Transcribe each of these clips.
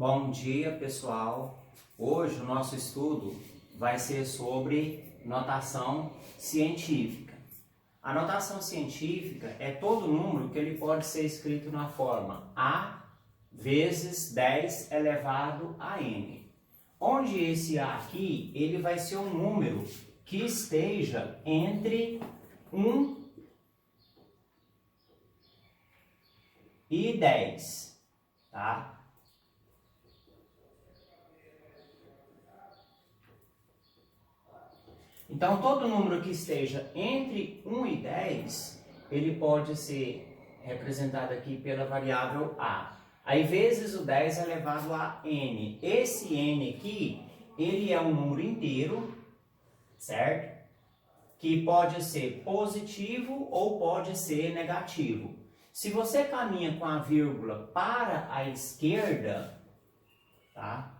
Bom dia, pessoal. Hoje o nosso estudo vai ser sobre notação científica. A notação científica é todo número que ele pode ser escrito na forma A vezes 10 elevado a n. Onde esse A aqui, ele vai ser um número que esteja entre 1 e 10, tá? Então, todo número que esteja entre 1 e 10, ele pode ser representado aqui pela variável A. Aí, vezes o 10 elevado a n. Esse n aqui, ele é um número inteiro, certo? Que pode ser positivo ou pode ser negativo. Se você caminha com a vírgula para a esquerda, tá?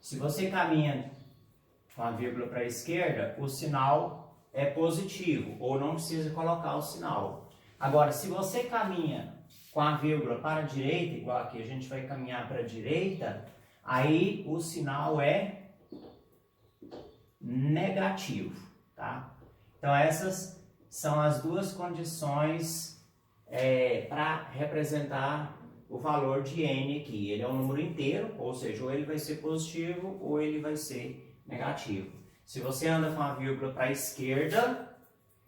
Se você caminha com a vírgula para a esquerda, o sinal é positivo, ou não precisa colocar o sinal. Agora, se você caminha com a vírgula para a direita, igual aqui a gente vai caminhar para a direita, aí o sinal é negativo, tá? Então, essas são as duas condições para representar o valor de n aqui. Ele é um número inteiro, ou seja, ou ele vai ser positivo ou ele vai ser negativo. Se você anda com a vírgula para a esquerda,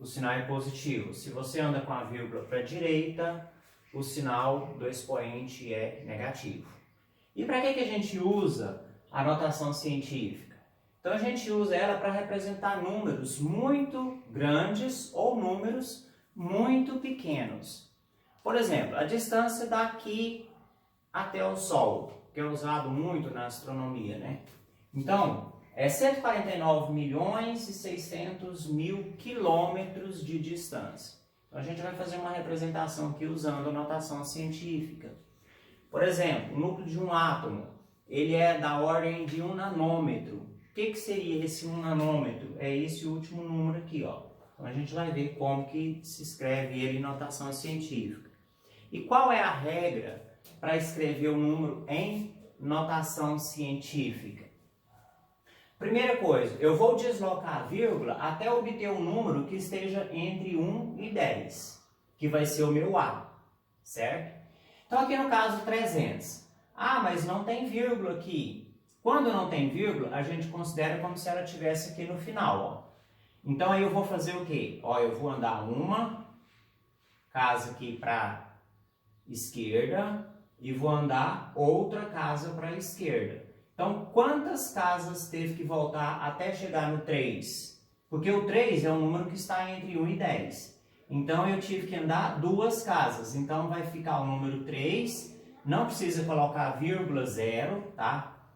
o sinal é positivo. Se você anda com a vírgula para a direita, o sinal do expoente é negativo. E para que a gente usa a notação científica? Então a gente usa ela para representar números muito grandes ou números muito pequenos. Por exemplo, a distância daqui até o Sol, que é usado muito na astronomia, né? Então, é 149 milhões e 600 mil quilômetros de distância. Então, a gente vai fazer uma representação aqui usando a notação científica. Por exemplo, o núcleo de um átomo, ele é da ordem de 1 nanômetro. O que seria esse 1 nanômetro? É esse último número aqui, ó. Então, a gente vai ver como que se escreve ele em notação científica. E qual é a regra para escrever o número em notação científica? Primeira coisa, eu vou deslocar a vírgula até obter um número que esteja entre 1 e 10, que vai ser o meu A, certo? Então aqui no caso 300. Ah, mas não tem vírgula aqui. Quando não tem vírgula, a gente considera como se ela estivesse aqui no final, ó. Então aí eu vou fazer o quê? Ó, eu vou andar uma casa aqui para esquerda e vou andar outra casa para a esquerda. Então, quantas casas teve que voltar até chegar no 3? Porque o 3 é um número que está entre 1 e 10. Então, eu tive que andar duas casas. Então, vai ficar o número 3, não precisa colocar vírgula 0, tá?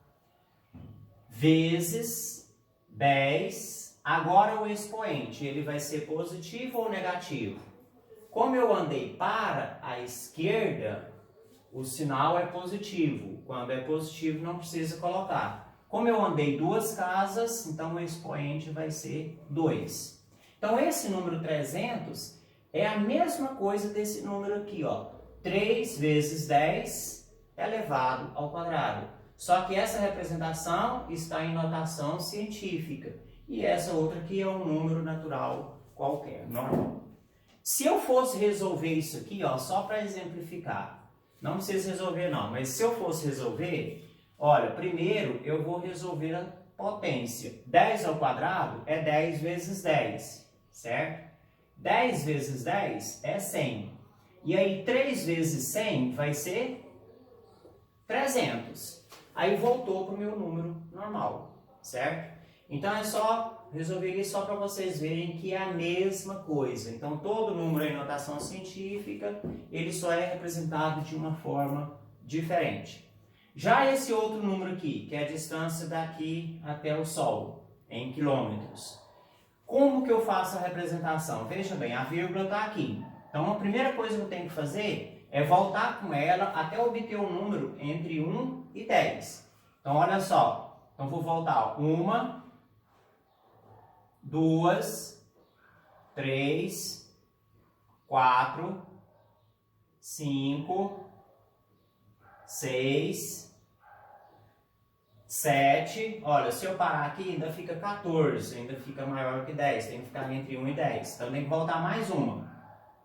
Vezes 10. Agora, o expoente, ele vai ser positivo ou negativo? Como eu andei para a esquerda, o sinal é positivo. Quando é positivo, não precisa colocar. Como eu andei duas casas, então o expoente vai ser 2. Então, esse número 300 é a mesma coisa desse número aqui, ó. 3 vezes 10 elevado ao quadrado. Só que essa representação está em notação científica. E essa outra aqui é um número natural qualquer, normal. Se eu fosse resolver isso aqui, ó, só para exemplificar, não precisa resolver não, mas se eu fosse resolver, olha, primeiro eu vou resolver a potência. 10 ao quadrado é 10 vezes 10, certo? 10 vezes 10 é 100. E aí 3 vezes 100 vai ser 300. Aí voltou para o meu número normal, certo? Então é só resolver isso só para vocês verem que é a mesma coisa. Então todo número em notação científica, ele só é representado de uma forma diferente. Já esse outro número aqui, que é a distância daqui até o Sol, em quilômetros. Como que eu faço a representação? Veja bem, a vírgula está aqui. Então a primeira coisa que eu tenho que fazer é voltar com ela até obter um número entre 1 e 10. Então olha só, então vou voltar 1, 2, 3, 4, 5, 6, 7, olha, se eu parar aqui ainda fica 14, ainda fica maior que 10, tem que ficar entre 1 e 10. Então tem que voltar mais uma.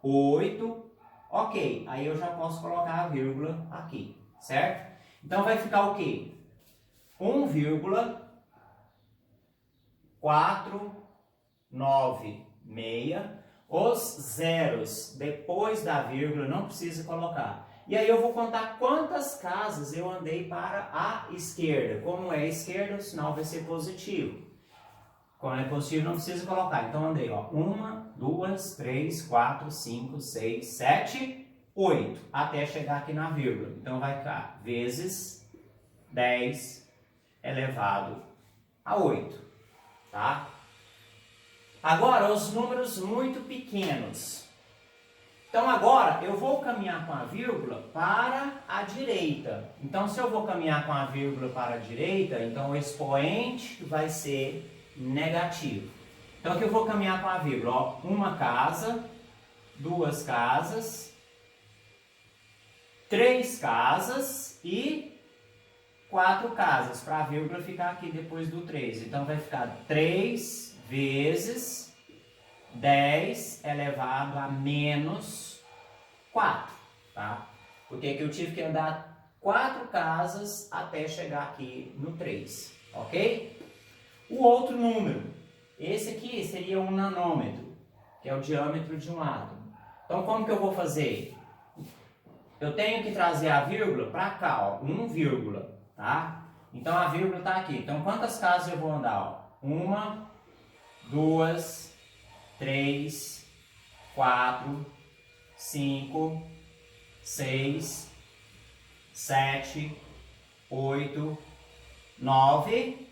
8, ok, aí eu já posso colocar a vírgula aqui, certo? Então vai ficar o quê? 1,496. Os zeros depois da vírgula não precisa colocar. E aí eu vou contar quantas casas eu andei para a esquerda. Como é a esquerda, o sinal vai ser positivo. Quando é positivo, não precisa colocar. Então, andei, ó, 1, 2, 3, 4, 5, 6, 7, 8. Até chegar aqui na vírgula. Então, vai ficar vezes 10 elevado a 8. Tá? Agora, os números muito pequenos. Então, agora, eu vou caminhar com a vírgula para a direita. Então, se eu vou caminhar com a vírgula para a direita, então o expoente vai ser negativo. Então, aqui eu vou caminhar com a vírgula. Ó, uma casa, 2 casas, 3 casas e 4 casas, para a vírgula ficar aqui depois do 3. Então, vai ficar 3 vezes 10 elevado a menos 4, tá? Porque aqui eu tive que andar 4 casas até chegar aqui no 3, ok? O outro número, esse aqui seria um nanômetro, que é o diâmetro de um átomo. Então, como que eu vou fazer? Eu tenho que trazer a vírgula para cá, ó, 1 vírgula, tá? Então, a vírgula está aqui. Então, quantas casas eu vou andar? Ó? 1, 2, 3, 4, 5, 6, 7, 8, 9,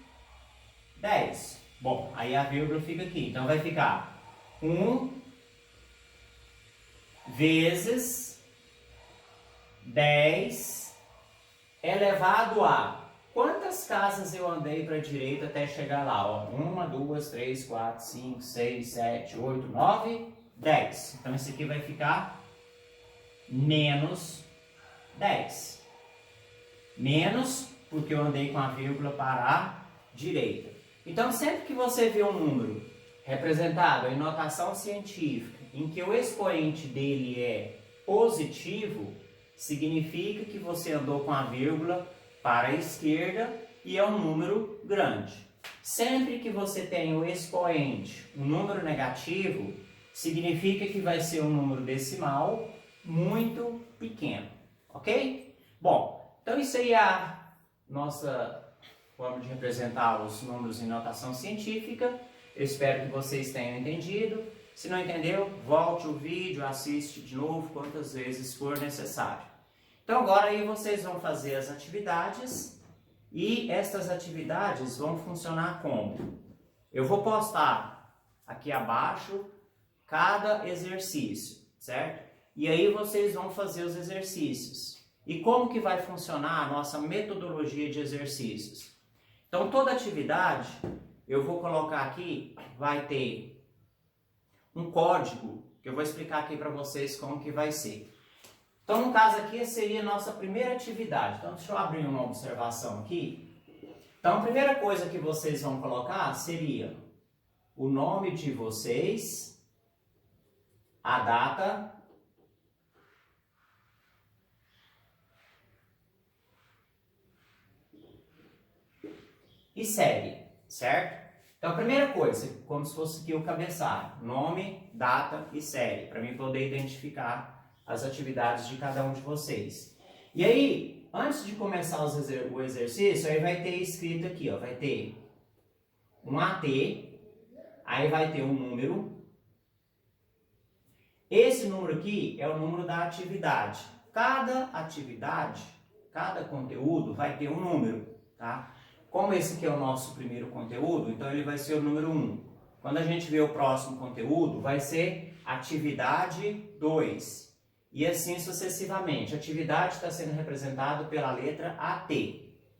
10. Bom, aí a vírgula fica aqui. Então, vai ficar 1 vezes 10 elevado a... Quantas casas eu andei para a direita até chegar lá? Ó, 1, 2, 3, 4, 5, 6, 7, 8, 9, 10. Então, esse aqui vai ficar menos 10. Menos, porque eu andei com a vírgula para a direita. Então, sempre que você vê um número representado em notação científica, em que o expoente dele é positivo, significa que você andou com a vírgula para a esquerda e é um número grande. Sempre que você tem o expoente, um número negativo, significa que vai ser um número decimal muito pequeno, ok? Bom, então isso aí é a nossa forma de representar os números em notação científica. Eu espero que vocês tenham entendido. Se não entendeu, volte o vídeo, assiste de novo quantas vezes for necessário. Então agora aí vocês vão fazer as atividades e estas atividades vão funcionar como? Eu vou postar aqui abaixo cada exercício, certo? E aí vocês vão fazer os exercícios. E como que vai funcionar a nossa metodologia de exercícios? Então toda atividade eu vou colocar aqui, vai ter um código que eu vou explicar aqui para vocês como que vai ser. Então, no caso aqui, seria a nossa primeira atividade. Então, deixa eu abrir uma observação aqui. Então, a primeira coisa que vocês vão colocar seria o nome de vocês, a data e série, certo? Então, a primeira coisa, como se fosse aqui o cabeçário, nome, data e série, para mim poder identificar as atividades de cada um de vocês. E aí, antes de começar o exercício, aí vai ter escrito aqui, ó, vai ter um AT, aí vai ter um número. Esse número aqui é o número da atividade. Cada atividade, cada conteúdo vai ter um número, tá? Como esse aqui é o nosso primeiro conteúdo, então ele vai ser o número 1. Quando a gente vê o próximo conteúdo, vai ser atividade 2. E assim sucessivamente. A atividade está sendo representada pela letra AT,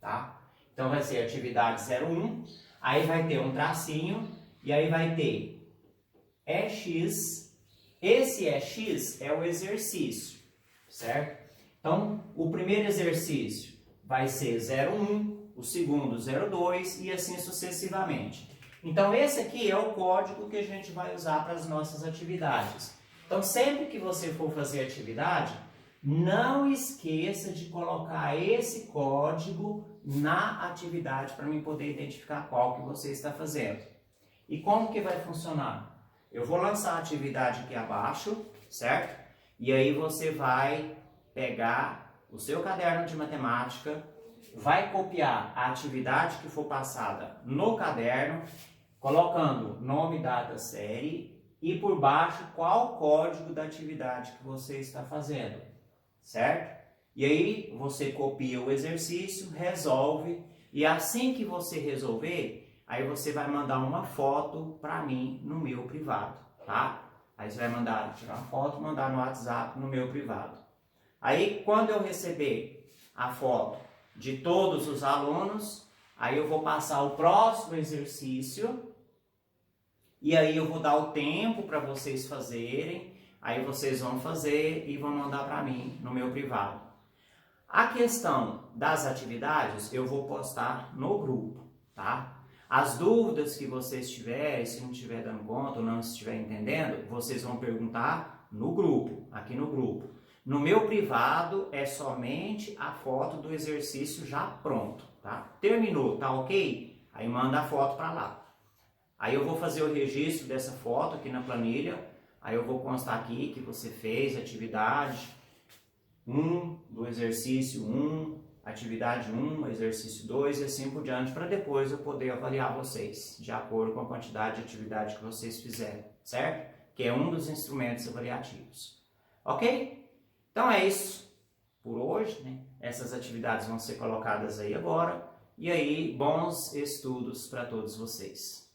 tá? Então vai ser atividade 01, aí vai ter um tracinho, e aí vai ter EX. Esse EX é o exercício, certo? Então, o primeiro exercício vai ser 01, o segundo 02 e assim sucessivamente. Então esse aqui é o código que a gente vai usar para as nossas atividades. Então sempre que você for fazer atividade, não esqueça de colocar esse código na atividade para mim poder identificar qual que você está fazendo. E como que vai funcionar? Eu vou lançar a atividade aqui abaixo, certo? E aí você vai pegar o seu caderno de matemática, vai copiar a atividade que for passada no caderno, colocando nome, data, série e por baixo qual o código da atividade que você está fazendo, certo? E aí você copia o exercício, resolve e assim que você resolver, aí você vai mandar uma foto para mim no meu privado, tá? Aí você vai mandar, tirar uma foto, mandar no WhatsApp no meu privado. Aí quando eu receber a foto de todos os alunos, aí eu vou passar o próximo exercício e aí eu vou dar o tempo para vocês fazerem, aí vocês vão fazer e vão mandar para mim no meu privado. A questão das atividades eu vou postar no grupo, tá? As dúvidas que vocês tiverem, se não estiver dando conta ou não estiver entendendo, vocês vão perguntar no grupo, aqui no grupo. No meu privado é somente a foto do exercício já pronto, tá? Terminou, tá ok? Aí manda a foto para lá. Aí eu vou fazer o registro dessa foto aqui na planilha, aí eu vou constar aqui que você fez atividade 1 do exercício 1, atividade 1, exercício 2 e assim por diante, para depois eu poder avaliar vocês, de acordo com a quantidade de atividade que vocês fizeram, certo? Que é um dos instrumentos avaliativos. Ok? Então é isso por hoje, né? Essas atividades vão ser colocadas aí agora, e aí bons estudos para todos vocês.